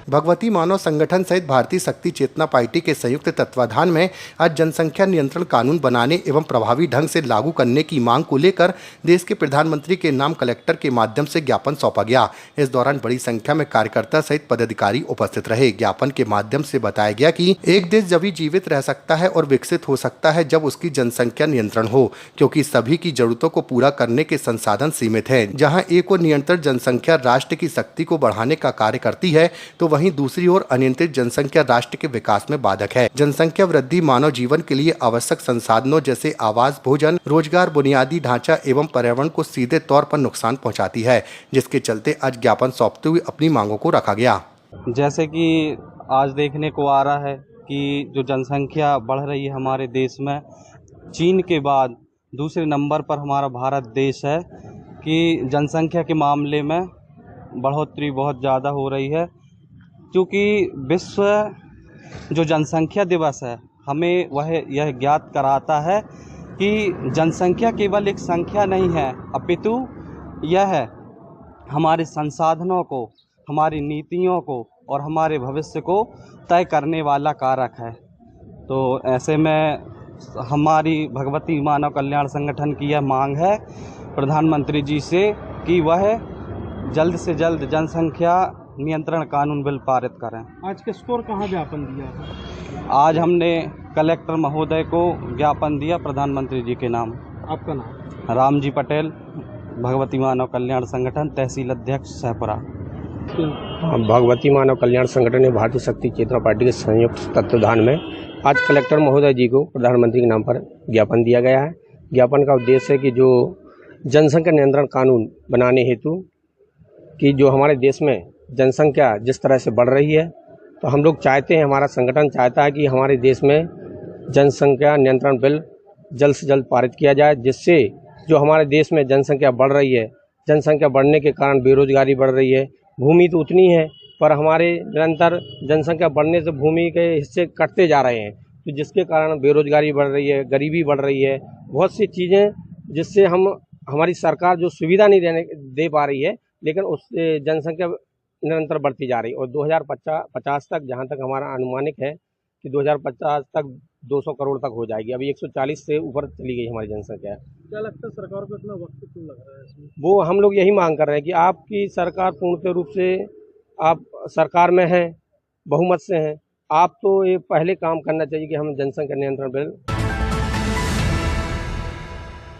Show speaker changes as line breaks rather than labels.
भगवती मानव संगठन सहित भारतीय शक्ति चेतना पार्टी के संयुक्त तत्वाधान में आज जनसंख्या नियंत्रण कानून बनाने एवं प्रभावी ढंग से लागू करने की मांग को लेकर देश के प्रधानमंत्री के नाम कलेक्टर के माध्यम से ज्ञापन सौंपा गया। इस दौरान बड़ी संख्या में कार्यकर्ता सहित पदाधिकारी उपस्थित रहे। ज्ञापन के माध्यम से बताया गया कि एक देश जब जीवित रह सकता है और विकसित हो सकता है जब उसकी जनसंख्या नियंत्रण हो, क्योंकि सभी की जरूरतों को पूरा करने के संसाधन सीमित हैं। जहां एक और नियंत्रित जनसंख्या राष्ट्र की शक्ति को बढ़ाने का कार्य करती है, तो वहीं दूसरी ओर अनियंत्रित जनसंख्या राष्ट्र के विकास में बाधक है। जनसंख्या वृद्धि मानव जीवन के लिए आवश्यक संसाधनों जैसे आवास, भोजन, रोजगार, बुनियादी ढांचा एवं पर्यावरण को सीधे तौर पर नुकसान पहुंचाती है, जिसके चलते आज ज्ञापन सौंपते हुए अपनी मांगों को रखा गया।
जैसे कि आज देखने को आ रहा है कि जो जनसंख्या बढ़ रही है हमारे देश में, चीन के बाद दूसरे नंबर पर हमारा भारत देश है कि जनसंख्या के मामले में बढ़ोतरी बहुत ज़्यादा हो रही है। क्योंकि विश्व जो जनसंख्या दिवस है हमें वह यह ज्ञात कराता है कि जनसंख्या केवल एक संख्या नहीं है, अपितु यह हमारे संसाधनों को, हमारी नीतियों को और हमारे भविष्य को तय करने वाला कारक है। तो ऐसे में हमारी भगवती मानव कल्याण संगठन की यह मांग है प्रधानमंत्री जी से कि वह जल्द से जल्द जनसंख्या नियंत्रण कानून बिल पारित करें।
आज के स्कोर कहाँ ज्ञापन दिया है?
आज हमने कलेक्टर महोदय को ज्ञापन दिया प्रधानमंत्री जी के नाम।
आपका नाम?
रामजी पटेल, भगवती मानव कल्याण संगठन, तहसील अध्यक्ष सहपुरा।
भगवती मानव कल्याण संगठन ने भारतीय शक्ति चेतना पार्टी के संयुक्त तत्वाधान में आज कलेक्टर महोदय जी को प्रधानमंत्री के नाम पर ज्ञापन दिया गया है। ज्ञापन का उद्देश्य है कि जो जनसंख्या नियंत्रण कानून बनाने हेतु कि जो हमारे देश में जनसंख्या जिस तरह से बढ़ रही है, तो हम लोग चाहते हैं, हमारा संगठन चाहता है कि हमारे देश में जनसंख्या नियंत्रण बिल जल्द से जल्द पारित किया जाए, जिससे जो हमारे देश में जनसंख्या बढ़ रही है, जनसंख्या बढ़ने के कारण बेरोजगारी बढ़ रही है। भूमि तो उतनी है पर हमारे निरंतर जनसंख्या बढ़ने से भूमि के हिस्से कटते जा रहे हैं, तो जिसके कारण बेरोजगारी बढ़ रही है, गरीबी बढ़ रही है, बहुत सी चीज़ें जिससे हमारी सरकार जो सुविधा नहीं दे पा रही है, लेकिन उस जनसंख्या निरंतर बढ़ती जा रही है। और 2050 तक, जहां तक हमारा अनुमानिक है कि 2050 तक 200 करोड़ तक हो जाएगी। अभी 140 से ऊपर चली गई हमारी जनसंख्या।
क्या लगता है सरकार को इतना वक्त क्यों लग रहा है इसमें?
वो हम लोग यही मांग कर रहे हैं कि आपकी सरकार पूर्णतः रूप से, आप सरकार में हैं, बहुमत से हैं, आप तो ये पहले काम करना चाहिए कि हम जनसंख्या नियंत्रण बिल